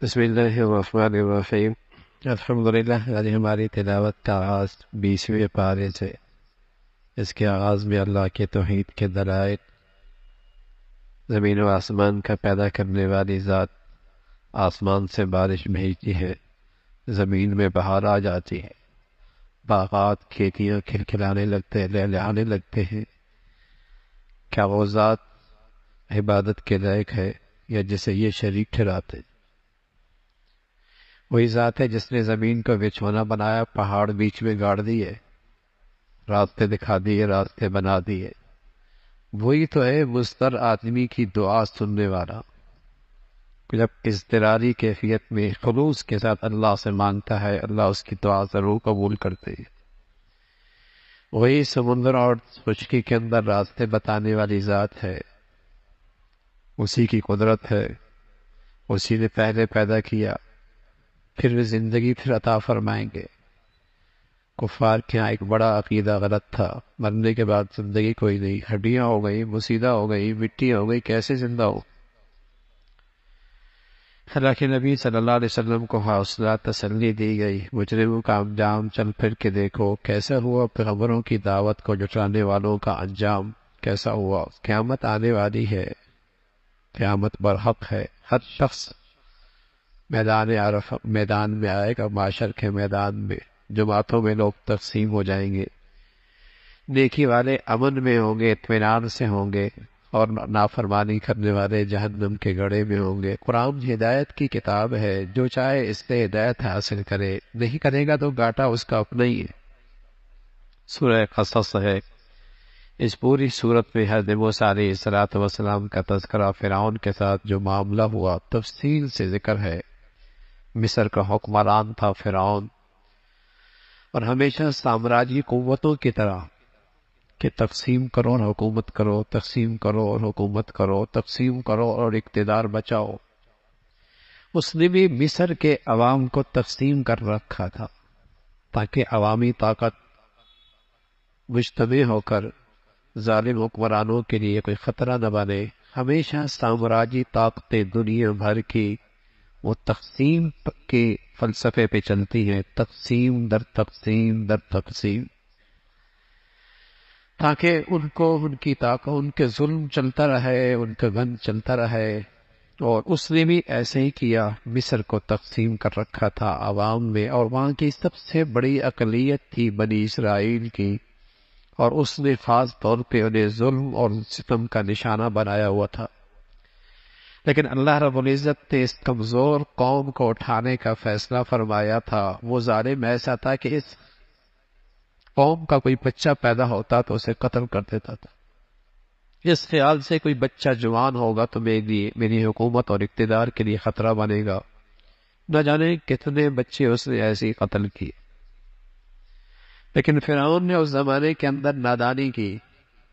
بسم اللہ الرحمن الرحیم۔ الحمدللہ، آج ہماری تلاوت کا آغاز 20ویں پارے سے۔ اس کے آغاز میں اللہ کے توحید کے دلائل، زمین و آسمان کا پیدا کرنے والی ذات آسمان سے بارش بھیجتی ہے، زمین میں بہار آ جاتی ہے، باغات کھیتیاں کھلکھلانے لگتے لہلہانے لگتے ہیں۔ کیا وہ ذات عبادت کے لائق ہے یا جسے یہ شریک ٹھہراتے؟ وہی ذات ہے جس نے زمین کو بچھونا بنایا، پہاڑ بیچ میں گاڑ دیے، راستے دکھا دیے، راستے بنا دیے۔ وہی تو ہے مضطر آدمی کی دعا سننے والا، جب اضطراری کیفیت میں خلوص کے ساتھ اللہ سے مانگتا ہے، اللہ اس کی دعا ضرور قبول کرتے ہیں۔ وہی سمندر اور خشکی کے اندر راستے بتانے والی ذات ہے، اسی کی قدرت ہے، اسی نے پہلے پیدا کیا، پھر وہ زندگی پھر عطا فرمائیں گے۔ کفار کے یہاں ایک بڑا عقیدہ غلط تھا، مرنے کے بعد زندگی کوئی نہیں، ہڈیاں ہو گئی، مسیدہ ہو گئی، مٹی ہو گئی، کیسے زندہ ہو؟ اللہ کے نبی صلی اللہ علیہ وسلم کو حوصلہ تسلی دی گئی، مجرموں کا انجام چل پھر کے دیکھو کیسا ہوا، پیغمبروں کی دعوت کو جھٹلانے والوں کا انجام کیسا ہوا۔ قیامت آنے والی ہے، قیامت برحق ہے، ہر شخص میدان عرفہ میدان میں آئے گا، معاشر کے میدان میں جماعتوں میں لوگ تقسیم ہو جائیں گے، نیکی والے امن میں ہوں گے، اطمینان سے ہوں گے، اور نافرمانی کرنے والے جہنم کے گڑھے میں ہوں گے۔ قرآن ہدایت کی کتاب ہے، جو چاہے اس سے ہدایت حاصل کرے، نہیں کرے گا تو گاٹا اس کا اپنا ہی ہے۔ سورہ قصص ہے، اس پوری صورت میں حضرت موسیٰ علیہ السلام کا تذکرہ، فرعون کے ساتھ جو معاملہ ہوا تفصیل سے ذکر ہے۔ مصر کا حکمران تھا فرعون، اور ہمیشہ سامراجی قوتوں کی طرح کہ تقسیم کرو اور حکومت کرو، تقسیم کرو اور حکومت کرو، تقسیم کرو اور اقتدار بچاؤ۔ اس نے بھی مصر کے عوام کو تقسیم کر رکھا تھا تاکہ عوامی طاقت مجتمع ہو کر ظالم حکمرانوں کے لیے کوئی خطرہ نہ بنے۔ ہمیشہ سامراجی طاقتیں دنیا بھر کی وہ تقسیم کے فلسفے پہ چلتی ہیں، تقسیم در تقسیم در تقسیم، تاکہ ان کو ان کی طاقت، ان کے ظلم چلتا رہے، ان کا غن چلتا رہے۔ اور اس نے بھی ایسے ہی کیا، مصر کو تقسیم کر رکھا تھا عوام میں، اور وہاں کی سب سے بڑی اقلیت تھی بنی اسرائیل کی، اور اس نے خاص طور پہ انہیں ظلم اور ستم کا نشانہ بنایا ہوا تھا۔ لیکن اللہ رب العزت نے اس کمزور قوم کو اٹھانے کا فیصلہ فرمایا تھا۔ وہ ظالم ایسا تھا کہ اس قوم کا کوئی بچہ پیدا ہوتا تو اسے قتل کر دیتا تھا، اس خیال سے کوئی بچہ جوان ہوگا تو میری حکومت اور اقتدار کے لیے خطرہ بنے گا۔ نہ جانے کتنے بچے اس نے ایسے ہی قتل کیے۔ لیکن فرعون نے اس زمانے کے اندر نادانی کی،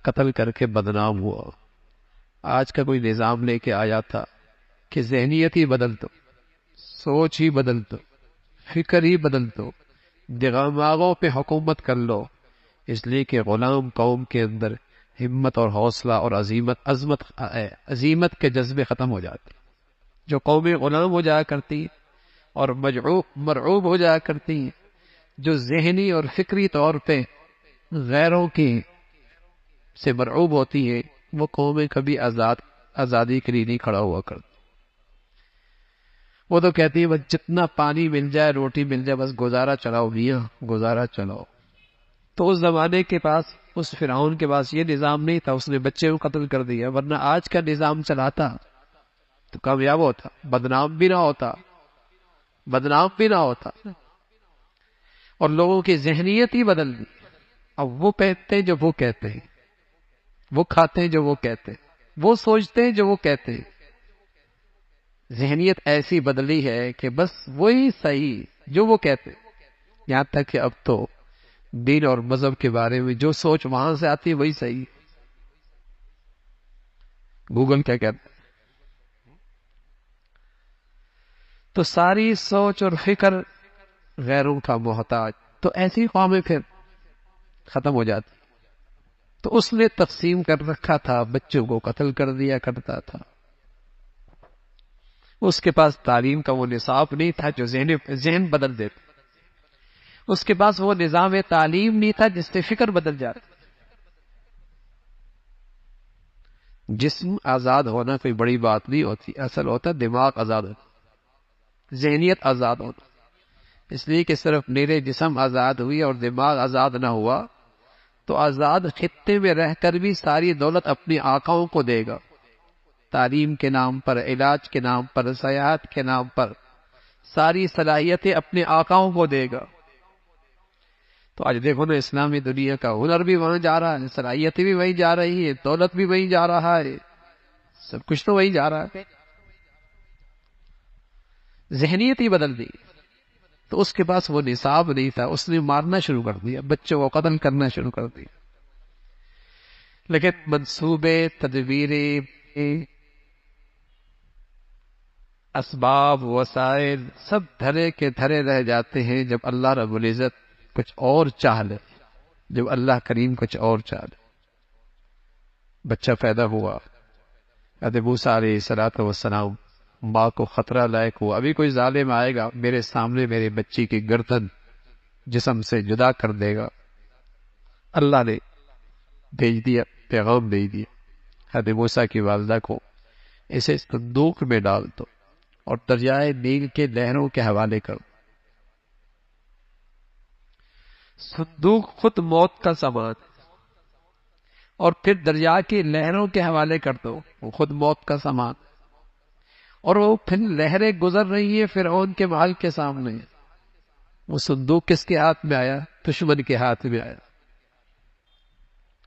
قتل کر کے بدنام ہوا۔ آج کا کوئی نظام لے کے آیا تھا کہ ذہنیت ہی بدل دو، سوچ ہی بدل دو، فکر ہی بدل دو، دماغوں پہ حکومت کر لو، اس لیے کہ غلام قوم کے اندر ہمت اور حوصلہ اور عظیمت کے جذبے ختم ہو جاتے۔ جو قومیں غلام ہو جایا کرتی ہیں اور مرعوب ہو جایا کرتی ہیں، جو ذہنی اور فکری طور پہ غیروں کی سے مرعوب ہوتی ہیں، وہ قومیں کبھی آزادی کے لیے نہیں کھڑا ہوا کرتی۔ وہ تو کہتی ہے بس جتنا پانی مل جائے، روٹی مل جائے، بس گزارا چلاؤ میاں، گزارا چلاؤ۔ تو اس زمانے کے پاس، اس فرعون کے پاس یہ نظام نہیں تھا، اس نے بچے کو قتل کر دیا، ورنہ آج کا نظام چلاتا تو کامیاب ہوتا، بدنام بھی نہ ہوتا، بدنام بھی نہ ہوتا، اور لوگوں کی ذہنیت ہی بدل دی۔ اب وہ پہنتے ہیں جو وہ کہتے ہیں، وہ کھاتے ہیں جو وہ کہتے ہیں، وہ سوچتے ہیں جو وہ کہتے ہیں۔ ذہنیت ایسی بدلی ہے کہ بس وہی صحیح جو وہ کہتے ہیں، یہاں تک کہ اب تو دین اور مذہب کے بارے میں جو سوچ وہاں سے آتی ہے وہی صحیح ہے۔ گوگل کیا کہتا ہے؟ تو ساری سوچ اور فکر غیروں کا محتاج، تو ایسی قومیں پھر ختم ہو جاتی۔ تو اس نے تقسیم کر رکھا تھا، بچوں کو قتل کر دیا کرتا تھا، اس کے پاس تعلیم کا وہ نصاب نہیں تھا جو ذہن بدل دیتا، اس کے پاس وہ نظام تعلیم نہیں تھا جس سے فکر بدل جاتا۔ جسم آزاد ہونا کوئی بڑی بات نہیں ہوتی، اصل ہوتا دماغ آزاد ہونا، ذہنیت آزاد ہونا۔ اس لیے کہ صرف میرے جسم آزاد ہوئی اور دماغ آزاد نہ ہوا تو آزاد خطے میں رہ کر بھی ساری دولت اپنی آقاؤں کو دے گا، تعلیم کے نام پر، علاج کے نام پر، سیاحت کے نام پر ساری صلاحیتیں اپنے آقاؤں کو دے گا۔ تو آج دیکھو نا، اسلامی دنیا کا ہنر بھی وہاں جا رہا ہے، صلاحیتیں بھی وہیں جا رہی ہے، دولت بھی وہیں جا رہا ہے، سب کچھ تو وہیں جا رہا ہے۔ ذہنیت ہی بدل دی۔ تو اس کے پاس وہ نصاب نہیں تھا، اس نے مارنا شروع کر دیا، بچوں کو قتل کرنا شروع کر دیا۔ لیکن منصوبے، تدبیریں، اسباب، وسائل سب دھرے کے دھرے رہ جاتے ہیں جب اللہ رب العزت کچھ اور چاہ لے، جب اللہ کریم کچھ اور چاہ لے۔ بچہ پیدا ہوا، حضرت موسیٰ علیہ السلام ماں کو خطرہ لائق ہوا، ابھی کوئی ظالم آئے گا میرے سامنے میرے بچی کی گردن جسم سے جدا کر دے گا۔ اللہ نے بھیج دیا، پیغام بھیج دیا حضرت موسیٰ کی والدہ کو، اسے صندوق میں ڈال دو اور دریائے نیل کے لہروں کے حوالے کرو۔ صندوق خود موت کا سامان، اور پھر دریا کی لہروں کے حوالے کر دو، وہ خود موت کا سامان، اور وہ پھر لہریں گزر رہی ہیں فرعون کے محل کے سامنے۔ وہ صندوق کس کے ہاتھ میں آیا؟ دشمن کے ہاتھ میں آیا۔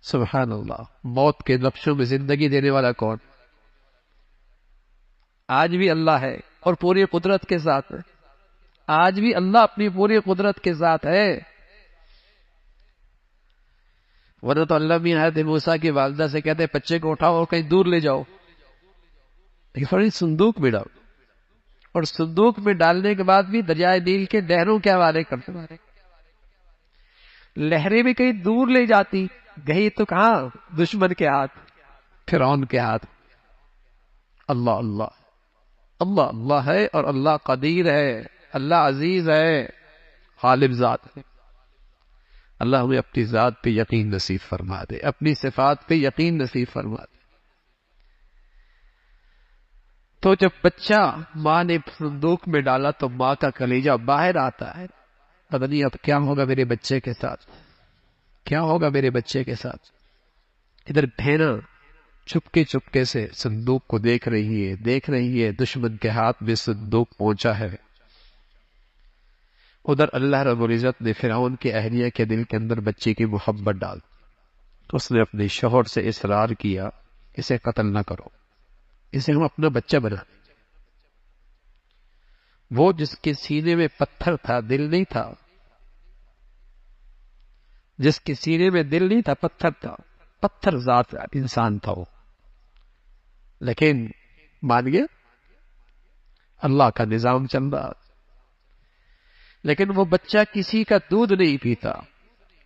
سبحان اللہ، موت کے لفظوں میں زندگی دینے والا کون؟ آج بھی اللہ ہے اور پوری قدرت کے ساتھ ہے، آج بھی اللہ اپنی پوری قدرت کے ساتھ ہے۔ ورنہ تو اللہ بھی حضرت موسیٰ کی والدہ سے کہتے بچے کو اٹھاؤ اور کہیں دور لے جاؤ، لیکن صندوق میں ڈالو، اور صندوق میں ڈالنے کے بعد بھی دریائے نیل کے لہروں کے حوالے کرتے۔ لہریں بھی کہیں دور لے جاتی، گئی تو کہاں؟ دشمن کے ہاتھ، فرعون کے ہاتھ۔ اللہ اللہ اللہ اللہ ہے، اور اللہ قدیر ہے، اللہ عزیز ہے، غالب ذات ہے۔ اللہ ہمیں اپنی ذات پہ یقین نصیب فرما دے، اپنی صفات پہ یقین نصیب فرما دے۔ تو جب بچہ ماں نے صندوق میں ڈالا تو ماں کا کلیجہ باہر آتا ہے، پتہ نہیں اب کیا ہوگا میرے بچے کے ساتھ، کیا ہوگا میرے بچے کے ساتھ۔ ادھر بہنا چپکے سے صندوق کو دیکھ رہی ہے، دشمن کے ہاتھ میں صندوق پہنچا ہے۔ ادھر اللہ رب العزت نے فرعون کی اہلیہ کے دل کے اندر بچے کی محبت ڈال، تو اس نے اپنے شوہر سے اصرار کیا اسے قتل نہ کرو، اسے ہم اپنا بچہ بنا۔ وہ جس کے سینے میں پتھر تھا، دل نہیں تھا، جس کے سینے میں دل نہیں تھا، پتھر تھا، پتھر ذات انسان تھا وہ، لیکن مان گیا، اللہ کا نظام چل رہا۔ لیکن وہ بچہ کسی کا دودھ نہیں پیتا۔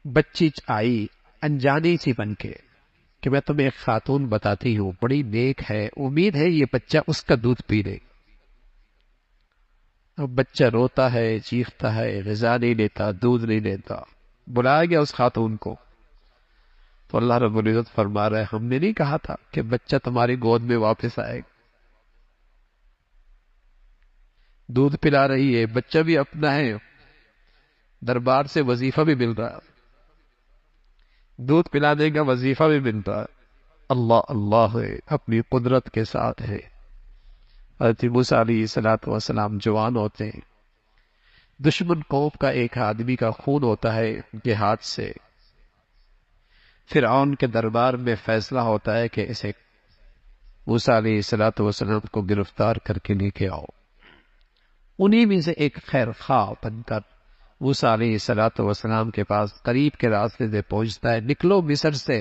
بچی آئی انجانی سی بن کے کہ میں تمہیں ایک خاتون بتاتی ہوں، بڑی نیک ہے، امید ہے یہ بچہ اس کا دودھ پی لے۔ اب بچہ روتا ہے، چیختا ہے، غذا نہیں لیتا، دودھ نہیں لیتا۔ بلایا گیا اس خاتون کو، تو اللہ رب العزت فرما رہا ہے ہم نے نہیں کہا تھا کہ بچہ تمہاری گود میں واپس آئے گا؟ دودھ پلا رہی ہے، بچہ بھی اپنا ہے، دربار سے وظیفہ بھی مل رہا ہے، دودھ پلانے کا وظیفہ بھی مل رہا ہے۔ اللہ اللہ ہے، اپنی قدرت کے ساتھ ہے۔ حضرت موسیٰ علیہ السلام جوان ہوتے ہیں، دشمن قوم کا ایک آدمی کا خون ہوتا ہے ان کے ہاتھ سے، فرعون کے دربار میں فیصلہ ہوتا ہے کہ اسے موسیٰ علیہ السلام کو گرفتار کر کے لے کے آؤ۔ انہی میں سے ایک خیر خواہ بن کر موسیٰ علیہ السلام کے پاس قریب کے راستے سے پہنچتا ہے، نکلو مصر سے،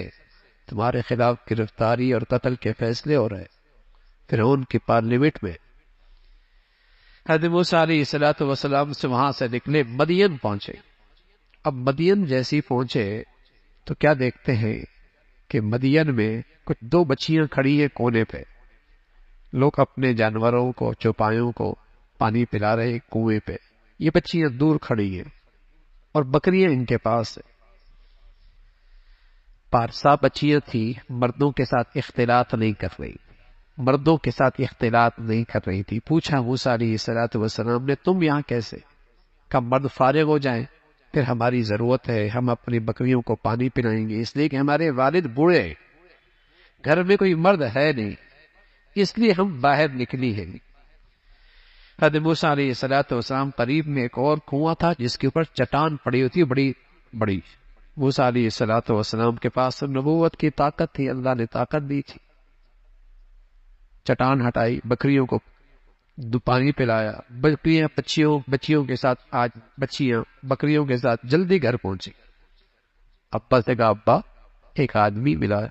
تمہارے خلاف گرفتاری اور قتل کے فیصلے ہو رہے فرعون کی پارلیمنٹ میں۔ حضرت موسیٰ علیہ السلام سے وہاں سے نکلے، مدین پہنچے۔ اب مدین جیسی پہنچے تو کیا دیکھتے ہیں کہ مدین میں کچھ دو بچیاں کھڑی ہیں کونے پہ، لوگ اپنے جانوروں کو، چوپایوں کو پانی پلا رہے کنویں پہ، یہ بچیاں دور کھڑی ہیں اور بکریاں ان کے پاس ہیں۔ پارسا بچیاں تھی، مردوں کے ساتھ اختلاط نہیں کر رہی، مردوں کے ساتھ اختلاط نہیں کر رہی تھی۔ پوچھا موسیٰ علیہ السلام نے، تم یہاں کیسے؟ کہا مرد فارغ ہو جائیں پھر ہماری ضرورت ہے، ہم اپنی بکریوں کو پانی پلائیں گے، اس لیے کہ ہمارے والد بوڑھے ہیں، گھر میں کوئی مرد ہے نہیں، اس لیے ہم باہر نکلی ہیں۔ حضرت موسیٰ علیہ السلام قریب میں ایک اور کنواں تھا جس کے اوپر چٹان پڑی ہوتی بڑی بڑی۔ موسیٰ علیہ السلام کے پاس نبوت کی طاقت تھی، اللہ نے طاقت دی تھی۔ چٹان ہٹائی، بکریوں کو پانی پلایا، بکریاں بچیوں کے ساتھ، آج بچیاں بکریوں کے ساتھ جلدی گھر پہنچی۔ ابا سے کہا، ابا ایک آدمی ملا ہے،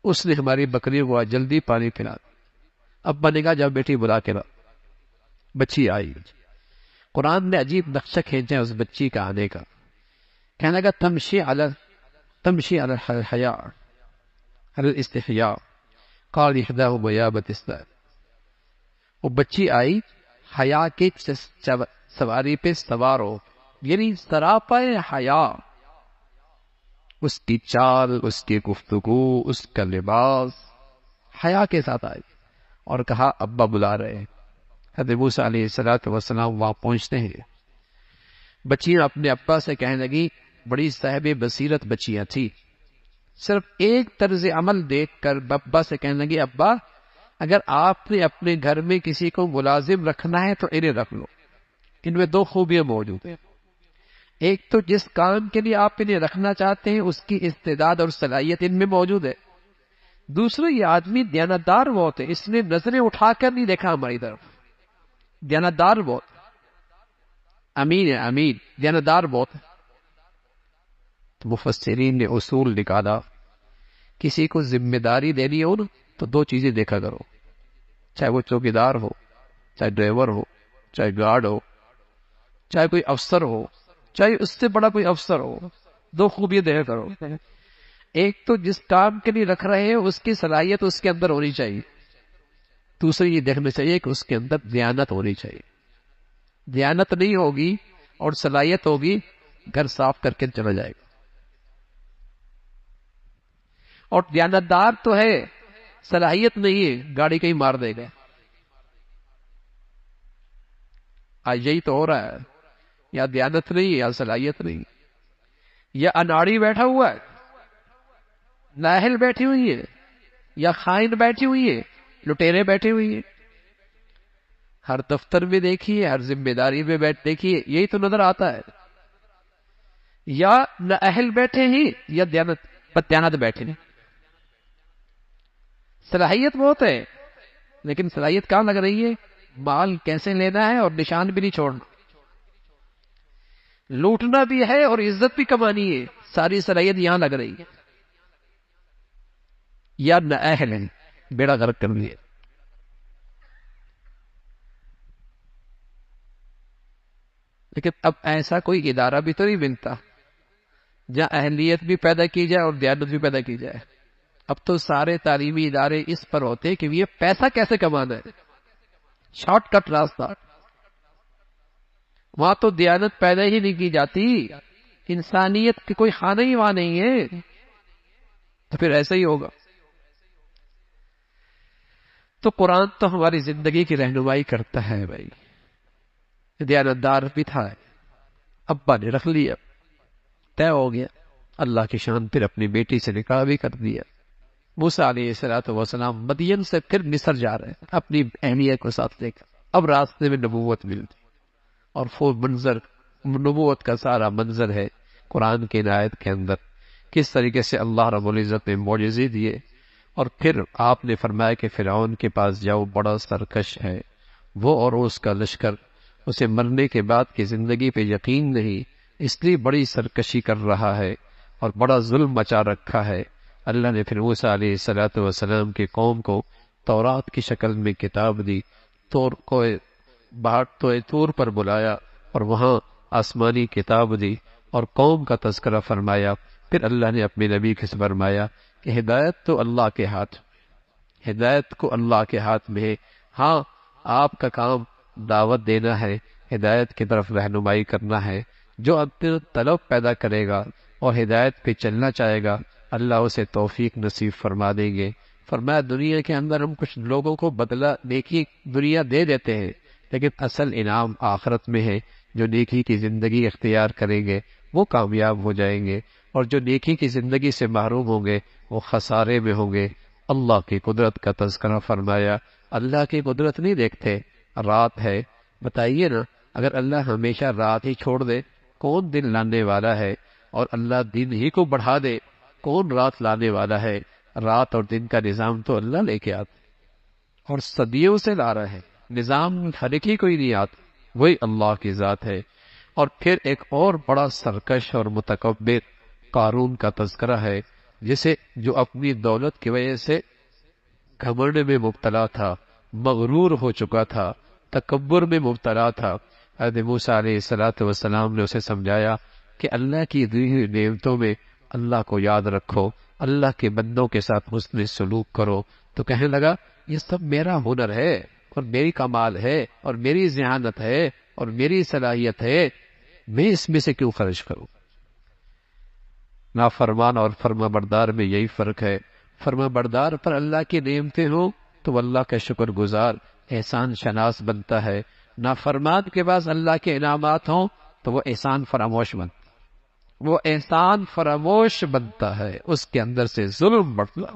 اس نے ہماری بکریوں کو آج جلدی پانی پلا۔ ابا نے کہا جب بیٹی بلا کے لا۔ بچی آئی، قرآن نے عجیب نقشہ کھینچا اس بچی کا آنے کا، کہنے لگا تمشی علی الحیاء علی الاستحیاء قال احداہما یا ابت استأذن۔ وہ بچی آئی حیا کی سواری پہ سوار ہو، یعنی سراپا حیا، اس کی چال، اس کی گفتگو، اس کا لباس حیا کے ساتھ آئی اور کہا ابا بلا رہے ہیں۔ حضرت موسیٰ علیہ السلام وہاں پہنچتے ہیں، بچیاں اپنے ابا سے کہنے لگی، بڑی صاحب بصیرت بچیاں تھی، صرف ایک طرز عمل دیکھ کر ابا سے کہنے لگی، ابا اگر آپ نے اپنے گھر میں کسی کو ملازم رکھنا ہے تو انہیں رکھ لو، ان میں دو خوبیاں موجود ہیں، ایک تو جس کام کے لیے آپ انہیں رکھنا چاہتے ہیں اس کی استعداد اور صلاحیت ان میں موجود ہے، دوسرا یہ آدمی دیانتدار بہت ہے، اس نے نظریں اٹھا کر نہیں دیکھا ہماری طرف، دیانتدار بہت، امین ہے، امین، دیانتدار بہت ہے۔ تو مفسرین نے اصول نکالا، کسی کو ذمہ داری دینی ہو نا تو دو چیزیں دیکھا کرو، چاہے وہ چوکیدار ہو، چاہے ڈرائیور ہو، چاہے گارڈ ہو، چاہے کوئی افسر ہو، چاہے اس سے بڑا کوئی افسر ہو، دو خوبیاں دیکھا کرو، ایک تو جس کام کے لیے رکھ رہے ہیں اس کی صلاحیت اس کے اندر ہونی چاہیے، دوسری یہ دیکھنا چاہیے کہ اس کے اندر دیانت ہونی چاہیے، دیانت نہیں ہوگی اور صلاحیت ہوگی گھر صاف کر کے چلا جائے گا، اور دیانتدار تو ہے صلاحیت نہیں ہے گاڑی کہیں مار دے گا۔ آج یہی تو ہو رہا ہے، یا دیانت نہیں یا صلاحیت نہیں، یا اناڑی بیٹھا ہوا ہے، نااہل بیٹھی ہوئی ہے، یا خائن بیٹھی ہوئی ہے، لٹیرے بیٹھے ہوئی ہیں، ہر دفتر میں دیکھیے، ہر ذمہ داری میں دیکھیے، یہی تو نظر آتا ہے، یا نااہل بیٹھے ہیں یا دیانت بیٹھے ہیں، صلاحیت بہت ہے لیکن صلاحیت کہاں لگ رہی ہے؟ مال کیسے لینا ہے اور نشان بھی نہیں چھوڑنا، لوٹنا بھی ہے اور عزت بھی کمانی ہے، ساری صلاحیت یہاں لگ رہی ہے، یا نااہل ہے، بیڑا غرق کر لیا۔ لیکن اب ایسا کوئی ادارہ بھی تو نہیں ملتا جہاں اہلیت بھی پیدا کی جائے اور دیانت بھی پیدا کی جائے، اب تو سارے تعلیمی ادارے اس پر ہوتے کہ یہ پیسہ کیسے کمانا ہے، شارٹ کٹ راستہ، وہاں تو دیانت پیدا ہی نہیں کی جاتی، انسانیت کی کوئی خانہ ہی وہاں نہیں ہے، تو پھر ایسا ہی ہوگا۔ تو قرآن تو ہماری زندگی کی رہنمائی کرتا ہے بھائی، دیانتدار بھی تھا، ابا نے رکھ لیا، طے ہو گیا، اللہ کی شان پھر اپنی بیٹی سے نکاح بھی کر دیا۔ موسیٰ علیہ السلام مدین سے پھر مصر جا رہے ہیں اپنی اہلیہ کو ساتھ لے کر، اب راستے میں نبوت ملتی، اور وہ منظر نبوت کا سارا منظر ہے قرآن کی آیت کے اندر، کس طریقے سے اللہ رب العزت نے معجزے دیے، اور پھر آپ نے فرمایا کہ فرعون کے پاس جاؤ، بڑا سرکش ہے وہ اور اس کا لشکر، اسے مرنے کے بعد کی زندگی پہ یقین نہیں، اس لیے بڑی سرکشی کر رہا ہے اور بڑا ظلم مچا رکھا ہے۔ اللہ نے پھر موسیٰ علیہ السلام کی قوم کو تورات کی شکل میں کتاب دی، طور پر بلایا اور وہاں آسمانی کتاب دی اور قوم کا تذکرہ فرمایا۔ پھر اللہ نے اپنے نبی سے فرمایا کہ ہدایت تو اللہ کے ہاتھ، ہدایت کو اللہ کے ہاتھ میں ہے۔ ہاں آپ کا کام دعوت دینا ہے، ہدایت کی طرف رہنمائی کرنا ہے۔ جو اپنے طلب پیدا کرے گا اور ہدایت پہ چلنا چاہے گا، اللہ اسے توفیق نصیب فرما دیں گے۔ فرمایا دنیا کے اندر ہم کچھ لوگوں کو بدلہ نیکی دنیا دے دیتے ہیں، لیکن اصل انعام آخرت میں ہے۔ جو نیکی کی زندگی اختیار کریں گے وہ کامیاب ہو جائیں گے، اور جو نیکی کی زندگی سے محروم ہوں گے وہ خسارے میں ہوں گے۔ اللہ کی قدرت کا تذکرہ فرمایا۔ اللہ کی قدرت نہیں دیکھتے؟ رات ہے، بتائیے نا، اگر اللہ ہمیشہ رات ہی چھوڑ دے کون دن لانے والا ہے؟ اور اللہ دن ہی کو بڑھا دے کون رات لانے والا ہے؟ رات اور دن کا نظام تو اللہ لے کے آتے اور صدیوں سے لا رہا ہے، نظام ہر ایک ہی کوئی نہیں آتا، وہی اللہ کی ذات ہے۔ اور پھر ایک اور بڑا سرکش اور متکبر قارون کا تذکرہ ہے، جسے جو اپنی دولت کی وجہ سے گھمنڈ میں مبتلا تھا، مغرور ہو چکا تھا، تکبر میں مبتلا تھا۔ حضرت موسیٰ علیہ السلام نے اسے سمجھایا کہ اللہ کی دی ہوئی نعمتوں میں اللہ کو یاد رکھو، اللہ کے بندوں کے ساتھ حسن سلوک کرو۔ تو کہنے لگا یہ سب میرا ہنر ہے اور میری کمال ہے اور میری ذہانت ہے اور میری صلاحیت ہے، میں اس میں سے کیوں خرچ کروں؟ نافرمان اور فرما بردار میں یہی فرق ہے۔ فرما بردار پر اللہ کی نعمتیں ہوں تو وہ اللہ کا شکر گزار احسان شناس بنتا ہے، نافرمان کے پاس اللہ کے انعامات ہوں تو وہ احسان فراموش بنتا ہے، وہ احسان فراموش بنتا ہے، اس کے اندر سے ظلم بڑھتا۔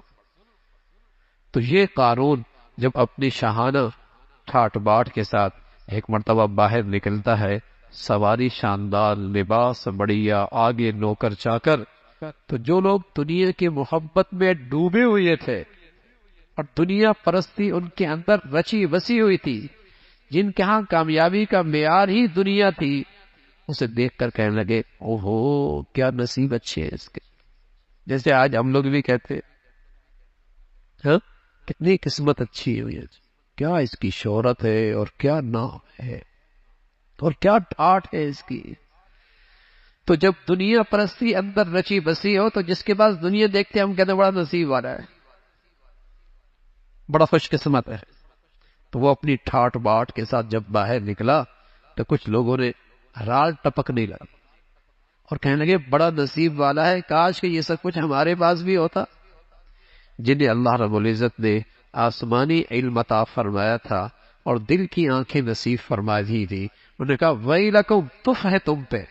تو یہ قارون جب اپنی شاہانہ ٹھاٹ باٹ کے ساتھ ایک مرتبہ باہر نکلتا ہے، سواری شاندار، لباس بڑھیا، آگے نوکر چاکر، تو جو لوگ دنیا کی محبت میں ڈوبے ہوئے تھے اور دنیا پرستی ان کے اندر رچی بسی ہوئی تھی، جن کے ہاں کامیابی کا معیار ہی دنیا تھی، اسے دیکھ کر کہنے لگے اوہو کیا نصیب اچھے ہیں اس کے۔ جیسے آج ہم لوگ بھی کہتے ہیں ہاں کتنی قسمت اچھی ہوئی ہے، کیا اس کی شہرت ہے اور کیا نام ہے اور کیا ٹھاٹ ہے اس کی۔ تو جب دنیا پرستی اندر رچی بسی ہو تو جس کے پاس دنیا دیکھتے ہم کہتے ہیں بڑا نصیب والا ہے، بڑا خوش قسمت ہے۔ تو وہ اپنی ٹھاٹ باٹ کے ساتھ جب باہر نکلا تو کچھ لوگوں نے رال ٹپکنے لگا اور کہنے لگے بڑا نصیب والا ہے، کاش کہ یہ سب کچھ ہمارے پاس بھی ہوتا۔ جنہیں اللہ رب العزت نے آسمانی علم عطا فرمایا تھا اور دل کی آنکھیں نصیب فرما دی تھی، انہوں نے کہا ویلکم، تف ہے تم پہ،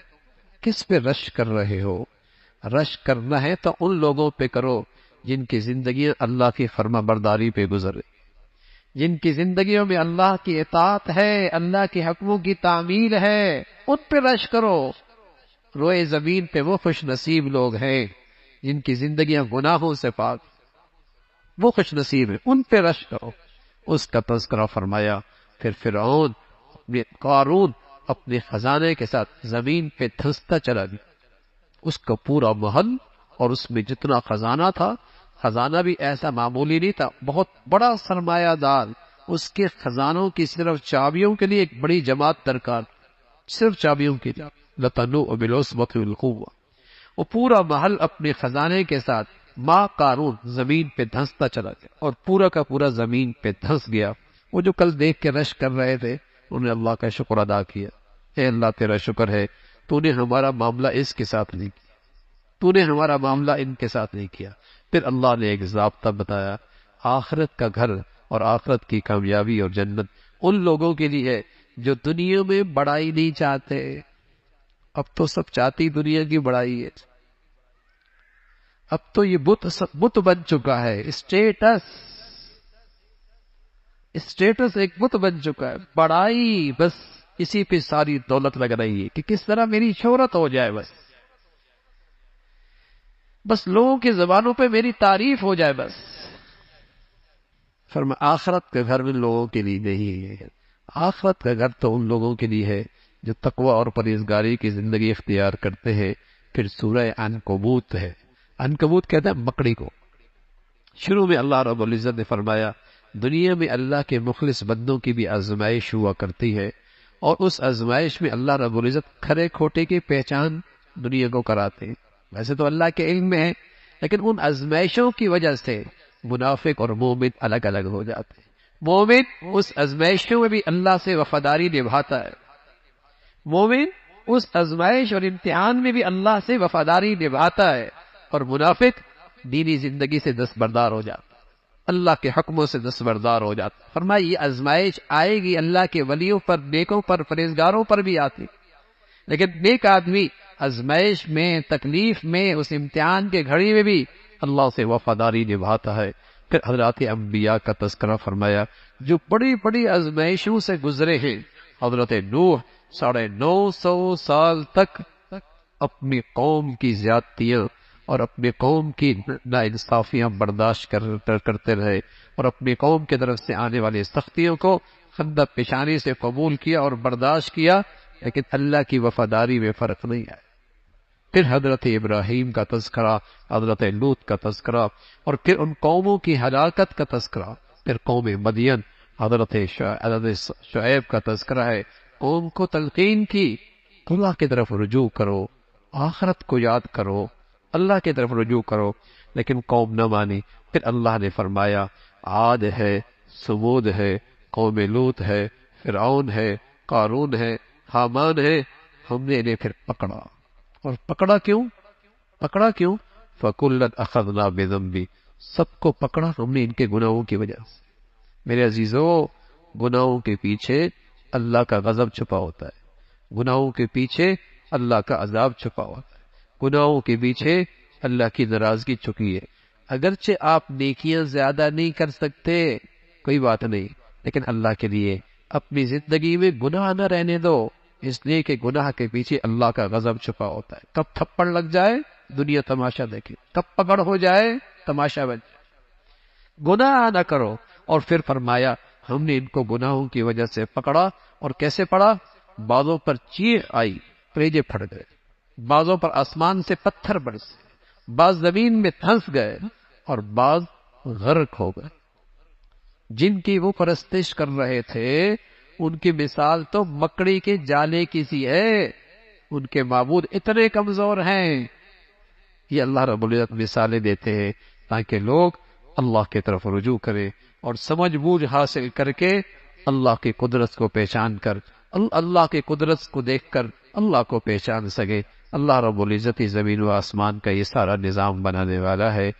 کس پہ رش کر رہے ہو؟ رش کرنا ہے تو ان لوگوں پہ کرو جن کی زندگیاں اللہ کی فرما برداری پہ گزر رہی، جن کی زندگیوں میں اللہ کی اطاعت ہے، اللہ کے حکموں کی تعمیل ہے، ان پہ رش کرو۔ روئے زمین پہ وہ خوش نصیب لوگ ہیں جن کی زندگیاں گناہوں سے پاک، وہ خوش نصیب ہیں، ان پہ رش کرو۔ اس کا تذکرہ فرمایا۔ پھر فرعون قارون اپنے خزانے کے ساتھ زمین پہ دھنستا چلا گیا، اس کا پورا محل اور اس میں جتنا خزانہ تھا، خزانہ بھی ایسا معمولی نہیں تھا، بہت بڑا سرمایہ دار، اس کے خزانوں کی صرف چابیوں کے لیے ایک بڑی جماعت درکار، صرف چابیوں کی لَتَنُوءُ بِالْعُصْبَةِ وَالْقُوَّةِ۔ وہ پورا محل اپنے خزانے کے ساتھ ماں قارون زمین پہ دھنستا چلا گیا اور پورا کا پورا زمین پہ دھنس گیا۔ وہ جو کل دیکھ کے رش کر رہے تھے انہوں نے اللہ کا شکر ادا کیا، اے اللہ تیرا شکر ہے تو نے ہمارا معاملہ اس کے ساتھ نہیں کیا، تو نے ہمارا معاملہ ان کے ساتھ نہیں کیا۔ پھر اللہ نے ایک ضابطہ بتایا، آخرت کا گھر اور آخرت کی کامیابی اور جنت ان لوگوں کے لیے ہے جو دنیا میں بڑائی نہیں چاہتے۔ اب تو سب چاہتی دنیا کی بڑائی ہے، اب تو یہ بت بن چکا ہے، اسٹیٹس ایک بت بن چکا ہے، بڑائی بس اسی پہ ساری دولت لگ رہی ہے کہ کس طرح میری شہرت ہو جائے، بس لوگوں کی زبانوں پہ میری تعریف ہو جائے بس۔ فرمایا آخرت کا گھر ان لوگوں کے لیے نہیں ہے، آخرت کا گھر تو ان لوگوں کے لیے ہے جو تقوی اور پرہیزگاری کی زندگی اختیار کرتے ہیں۔ پھر سورہ عنکبوت ہے، عنکبوت کہتا ہے مکڑی کو۔ شروع میں اللہ رب العزت نے فرمایا دنیا میں اللہ کے مخلص بندوں کی بھی آزمائش ہوا کرتی ہے، اور اس آزمائش میں اللہ رب العزت کھرے کھوٹے کی پہچان دنیا کو کراتے ہیں۔ ویسے تو اللہ کے علم میں ہے، لیکن ان آزمائشوں کی وجہ سے منافق اور مومن الگ الگ ہو جاتے ہیں۔ مومن اس آزمائشوں میں بھی اللہ سے وفاداری نبھاتا ہے، مومن اس آزمائش اور امتحان میں بھی اللہ سے وفاداری نبھاتا ہے، اور منافق دینی زندگی سے دستبردار ہو جاتا ہے، اللہ کے حکموں سے دستبردار ہو جاتا ہے۔ فرمایا یہ آزمائش آئے گی، اللہ کے ولیوں پر، نیکوں پر، پرہیزگاروں پر بھی آتی، لیکن نیک آدمی آزمائش میں، تکلیف میں، اس امتحان کے گھڑی میں بھی اللہ سے وفاداری نبھاتا ہے۔ پھر حضرات انبیاء کا تذکرہ فرمایا جو بڑی بڑی آزمائشوں سے گزرے ہیں۔ حضرت نوح 950 سال تک اپنی قوم کی زیادتیاں اور اپنی قوم کی ناانصافیاں برداشت کرتے رہے، اور اپنی قوم کی طرف سے آنے والی سختیوں کو خندہ پیشانی سے قبول کیا اور برداشت کیا، لیکن اللہ کی وفاداری میں فرق نہیں آیا۔ پھر حضرت ابراہیم کا تذکرہ، حضرت لوط کا تذکرہ، اور پھر ان قوموں کی ہلاکت کا تذکرہ، پھر قوم مدین، حضرت شعیب کا تذکرہ ہے۔ قوم کو تلقین کی اللہ کی طرف رجوع کرو، آخرت کو یاد کرو، اللہ کی طرف رجوع کرو، لیکن قوم نہ مانی۔ پھر اللہ نے فرمایا عاد ہے، سمود ہے، قوم لوط ہے، فرعون ہے، قارون ہے، حامان ہے، ہم نے انہیں پھر پکڑا۔ اور پکڑا کیوں؟ فَكُلًّا أَخَذْنَا بِذَنبِهِ، سب کو پکڑا ہم نے ان کے گناہوں کی وجہ سے۔ میرے عزیزو، گناہوں کے پیچھے اللہ کا غضب چھپا ہوتا ہے، گناہوں کے پیچھے اللہ کا عذاب چھپا ہوتا ہے، گناہوں کے پیچھے اللہ کی ناراضگی چھپی ہے۔ اگرچہ آپ نیکیاں زیادہ نہیں کر سکتے، کوئی بات نہیں، لیکن اللہ کے لیے اپنی زندگی میں گناہ نہ رہنے دو، اس لیے کہ گناہ کے پیچھے اللہ کا غضب چھپا ہوتا ہے۔ کب تھپڑ لگ جائے دنیا تماشا دیکھے، کب پکڑ ہو جائے تماشا بن جائے۔ گناہ نہ کرو۔ اور پھر فرمایا ہم نے ان کو گناہوں کی وجہ سے پکڑا، اور کیسے پڑا؟ بعضوں پر چیخ آئی، کلیجے پھٹ گئے، بعضوں پر آسمان سے پتھر برسے، بعض زمین میں دھنس گئے، اور بعض غرق ہو گئے۔ جن کی وہ پرستش کر رہے تھے ان کی مثال تو مکڑی کے جالے کی سی ہے، ان کے معبود اتنے کمزور ہیں۔ یہ اللہ رب العزت مثالیں دیتے ہیں تاکہ لوگ اللہ کی طرف رجوع کریں اور سمجھ بوجھ حاصل کر کے اللہ کی قدرت کو پہچان کر، اللہ کی قدرت کو دیکھ کر اللہ کو پہچان سکے۔ اللہ رب العزت زمین و آسمان کا یہ سارا نظام بنانے والا ہے۔